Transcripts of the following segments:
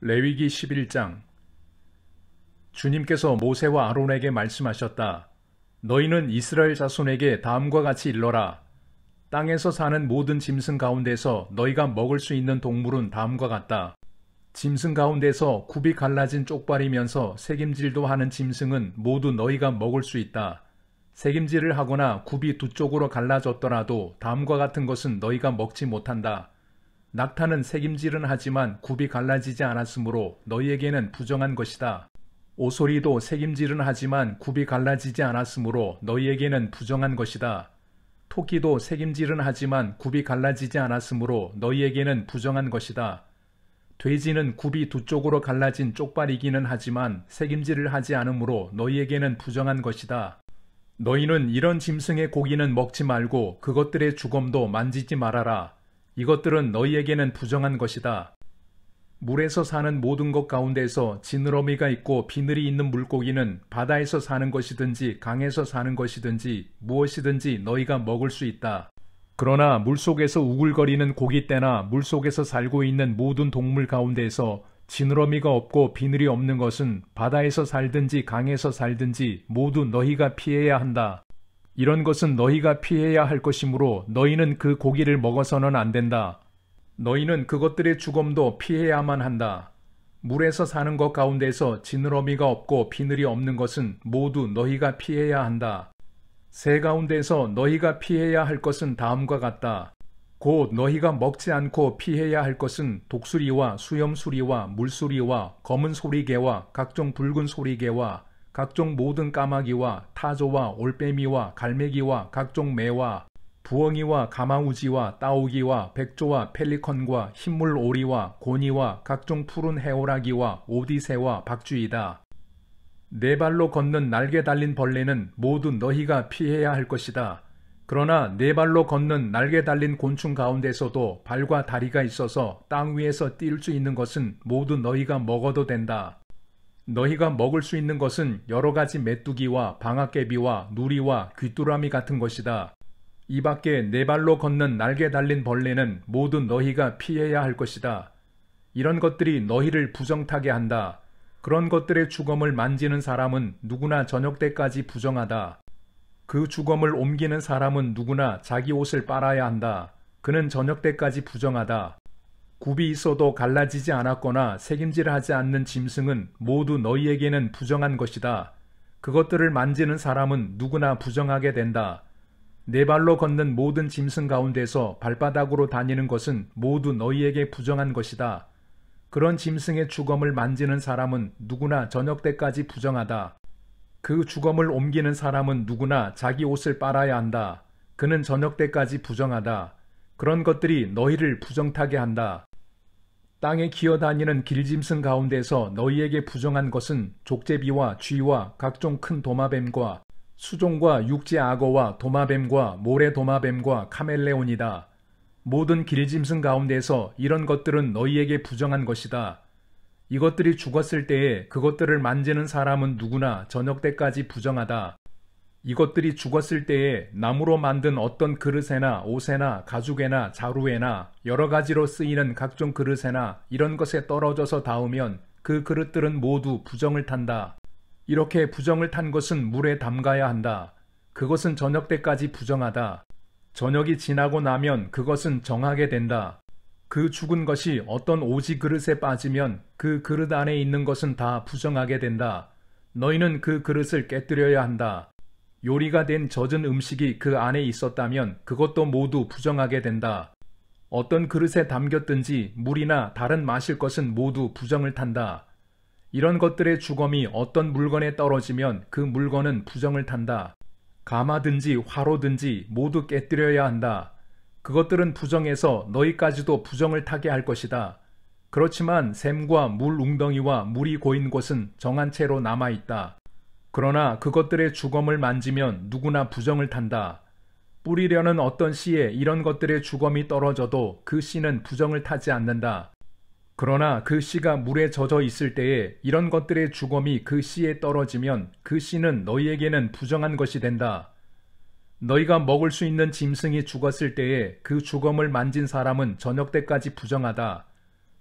레위기 11장. 주님께서 모세와 아론에게 말씀하셨다. 너희는 이스라엘 자손에게 다음과 같이 일러라. 땅에서 사는 모든 짐승 가운데서 너희가 먹을 수 있는 동물은 다음과 같다. 짐승 가운데서 굽이 갈라진 쪽발이면서 새김질도 하는 짐승은 모두 너희가 먹을 수 있다. 새김질을 하거나 굽이 두 쪽으로 갈라졌더라도 다음과 같은 것은 너희가 먹지 못한다. 낙타는 새김질은 하지만 굽이 갈라지지 않았으므로 너희에게는 부정한 것이다. 오소리도 새김질은 하지만 굽이 갈라지지 않았으므로 너희에게는 부정한 것이다. 토끼도 새김질은 하지만 굽이 갈라지지 않았으므로 너희에게는 부정한 것이다. 돼지는 굽이 두 쪽으로 갈라진 쪽발이기는 하지만 새김질을 하지 않으므로 너희에게는 부정한 것이다. 너희는 이런 짐승의 고기는 먹지 말고 그것들의 주검도 만지지 말아라. 이것들은 너희에게는 부정한 것이다. 물에서 사는 모든 것 가운데서 지느러미가 있고 비늘이 있는 물고기는 바다에서 사는 것이든지 강에서 사는 것이든지 무엇이든지 너희가 먹을 수 있다. 그러나 물속에서 우글거리는 고깃대나 물속에서 살고 있는 모든 동물 가운데서 지느러미가 없고 비늘이 없는 것은 바다에서 살든지 강에서 살든지 모두 너희가 피해야 한다. 이런 것은 너희가 피해야 할 것이므로 너희는 그 고기를 먹어서는 안 된다. 너희는 그것들의 주검도 피해야만 한다. 물에서 사는 것 가운데서 지느러미가 없고 비늘이 없는 것은 모두 너희가 피해야 한다. 새 가운데서 너희가 피해야 할 것은 다음과 같다. 곧 너희가 먹지 않고 피해야 할 것은 독수리와 수염수리와 물수리와 검은 소리개와 각종 붉은 소리개와 각종 모든 까마귀와 타조와 올빼미와 갈매기와 각종 매와 부엉이와 가마우지와 따오기와 백조와 펠리컨과 흰물 오리와 고니와 각종 푸른 해오라기와 오디새와 박쥐이다. 네 발로 걷는 날개 달린 벌레는 모두 너희가 피해야 할 것이다. 그러나 네 발로 걷는 날개 달린 곤충 가운데서도 발과 다리가 있어서 땅 위에서 뛸 수 있는 것은 모두 너희가 먹어도 된다. 너희가 먹을 수 있는 것은 여러 가지 메뚜기와 방아깨비와 누리와 귀뚜라미 같은 것이다. 이 밖에 네 발로 걷는 날개 달린 벌레는 모두 너희가 피해야 할 것이다. 이런 것들이 너희를 부정타게 한다. 그런 것들의 주검을 만지는 사람은 누구나 저녁 때까지 부정하다. 그 주검을 옮기는 사람은 누구나 자기 옷을 빨아야 한다. 그는 저녁 때까지 부정하다. 굽이 있어도 갈라지지 않았거나 새김질하지 않는 짐승은 모두 너희에게는 부정한 것이다. 그것들을 만지는 사람은 누구나 부정하게 된다. 네 발로 걷는 모든 짐승 가운데서 발바닥으로 다니는 것은 모두 너희에게 부정한 것이다. 그런 짐승의 주검을 만지는 사람은 누구나 저녁 때까지 부정하다. 그 주검을 옮기는 사람은 누구나 자기 옷을 빨아야 한다. 그는 저녁 때까지 부정하다. 그런 것들이 너희를 부정타게 한다. 땅에 기어다니는 길짐승 가운데서 너희에게 부정한 것은 족제비와 쥐와 각종 큰 도마뱀과 수종과 육지 악어와 도마뱀과 모래 도마뱀과 카멜레온이다. 모든 길짐승 가운데서 이런 것들은 너희에게 부정한 것이다. 이것들이 죽었을 때에 그것들을 만지는 사람은 누구나 저녁 때까지 부정하다. 이것들이 죽었을 때에 나무로 만든 어떤 그릇에나 옷에나 가죽에나 자루에나 여러 가지로 쓰이는 각종 그릇에나 이런 것에 떨어져서 닿으면 그 그릇들은 모두 부정을 탄다. 이렇게 부정을 탄 것은 물에 담가야 한다. 그것은 저녁 때까지 부정하다. 저녁이 지나고 나면 그것은 정하게 된다. 그 죽은 것이 어떤 오지 그릇에 빠지면 그 그릇 안에 있는 것은 다 부정하게 된다. 너희는 그 그릇을 깨뜨려야 한다. 요리가 된 젖은 음식이 그 안에 있었다면 그것도 모두 부정하게 된다. 어떤 그릇에 담겼든지 물이나 다른 마실 것은 모두 부정을 탄다. 이런 것들의 주검이 어떤 물건에 떨어지면 그 물건은 부정을 탄다. 가마든지 화로든지 모두 깨뜨려야 한다. 그것들은 부정해서 너희까지도 부정을 타게 할 것이다. 그렇지만 샘과 물 웅덩이와 물이 고인 곳은 정한 채로 남아있다. 그러나 그것들의 주검을 만지면 누구나 부정을 탄다. 뿌리려는 어떤 씨에 이런 것들의 주검이 떨어져도 그 씨는 부정을 타지 않는다. 그러나 그 씨가 물에 젖어 있을 때에 이런 것들의 주검이 그 씨에 떨어지면 그 씨는 너희에게는 부정한 것이 된다. 너희가 먹을 수 있는 짐승이 죽었을 때에 그 주검을 만진 사람은 저녁 때까지 부정하다.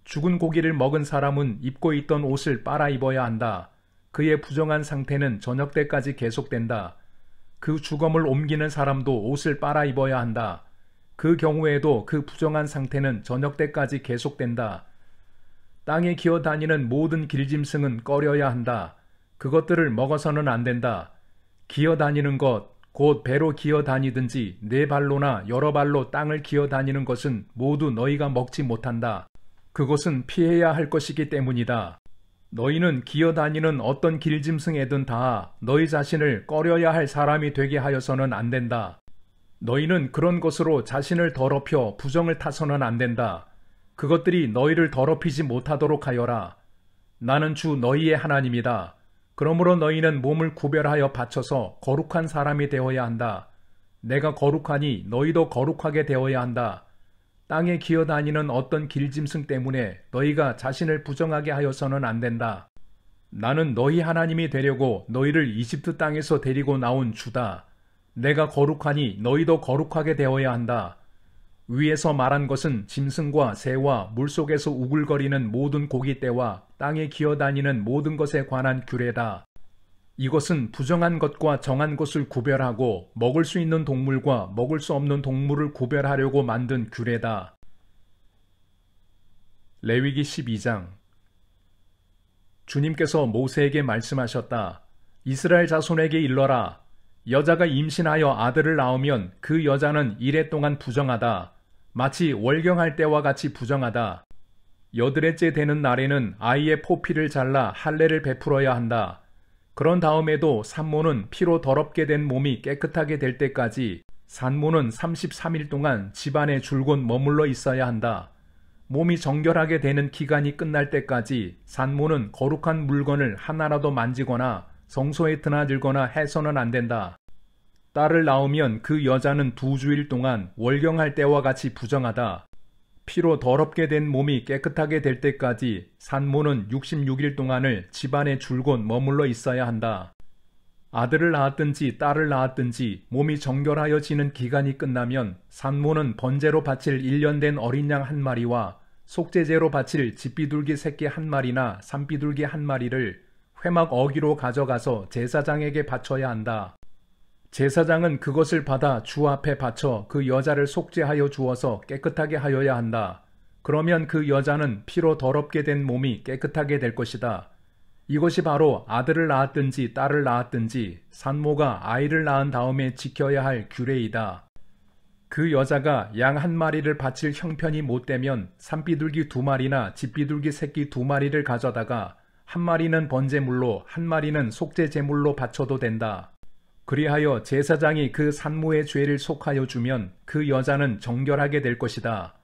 죽은 고기를 먹은 사람은 입고 있던 옷을 빨아 입어야 한다. 그의 부정한 상태는 저녁 때까지 계속된다. 그 주검을 옮기는 사람도 옷을 빨아 입어야 한다. 그 경우에도 그 부정한 상태는 저녁 때까지 계속된다. 땅에 기어다니는 모든 길짐승은 꺼려야 한다. 그것들을 먹어서는 안 된다. 기어다니는 것, 곧 배로 기어다니든지 네 발로나 여러 발로 땅을 기어다니는 것은 모두 너희가 먹지 못한다. 그것은 피해야 할 것이기 때문이다. 너희는 기어다니는 어떤 길짐승에든 다 너희 자신을 꺼려야 할 사람이 되게 하여서는 안 된다. 너희는 그런 것으로 자신을 더럽혀 부정을 타서는 안 된다. 그것들이 너희를 더럽히지 못하도록 하여라. 나는 주 너희의 하나님이다. 그러므로 너희는 몸을 구별하여 바쳐서 거룩한 사람이 되어야 한다. 내가 거룩하니 너희도 거룩하게 되어야 한다. 땅에 기어다니는 어떤 길짐승 때문에 너희가 자신을 부정하게 하여서는 안 된다. 나는 너희 하나님이 되려고 너희를 이집트 땅에서 데리고 나온 주다. 내가 거룩하니 너희도 거룩하게 되어야 한다. 위에서 말한 것은 짐승과 새와 물속에서 우글거리는 모든 고기떼와 땅에 기어다니는 모든 것에 관한 규례다. 이것은 부정한 것과 정한 것을 구별하고 먹을 수 있는 동물과 먹을 수 없는 동물을 구별하려고 만든 규례다. 레위기 12장. 주님께서 모세에게 말씀하셨다. 이스라엘 자손에게 일러라. 여자가 임신하여 아들을 낳으면 그 여자는 이래 동안 부정하다. 마치 월경할 때와 같이 부정하다. 여드레째 되는 날에는 아이의 포피를 잘라 할례를 베풀어야 한다. 그런 다음에도 산모는 피로 더럽게 된 몸이 깨끗하게 될 때까지 산모는 33일 동안 집안에 줄곧 머물러 있어야 한다. 몸이 정결하게 되는 기간이 끝날 때까지 산모는 거룩한 물건을 하나라도 만지거나 성소에 드나들거나 해서는 안 된다. 딸을 낳으면 그 여자는 2주일 동안 월경할 때와 같이 부정하다. 피로 더럽게 된 몸이 깨끗하게 될 때까지 산모는 66일 동안을 집안에 줄곧 머물러 있어야 한다. 아들을 낳았든지 딸을 낳았든지 몸이 정결하여지는 기간이 끝나면 산모는 번제로 바칠 1년 된 어린 양 1마리와 속죄제로 바칠 집비둘기 새끼 1마리나 산비둘기 1마리를 회막 어기로 가져가서 제사장에게 바쳐야 한다. 제사장은 그것을 받아 주 앞에 바쳐 그 여자를 속죄하여 주어서 깨끗하게 하여야 한다. 그러면 그 여자는 피로 더럽게 된 몸이 깨끗하게 될 것이다. 이것이 바로 아들을 낳았든지 딸을 낳았든지 산모가 아이를 낳은 다음에 지켜야 할 규례이다. 그 여자가 양 1마리를 바칠 형편이 못되면 산비둘기 2마리나 집비둘기 새끼 2마리를 가져다가 1마리는 번제물로 1마리는 속죄제물로 바쳐도 된다. 그리하여 제사장이 그 산모의 죄를 속하여 주면 그 여자는 정결하게 될 것이다.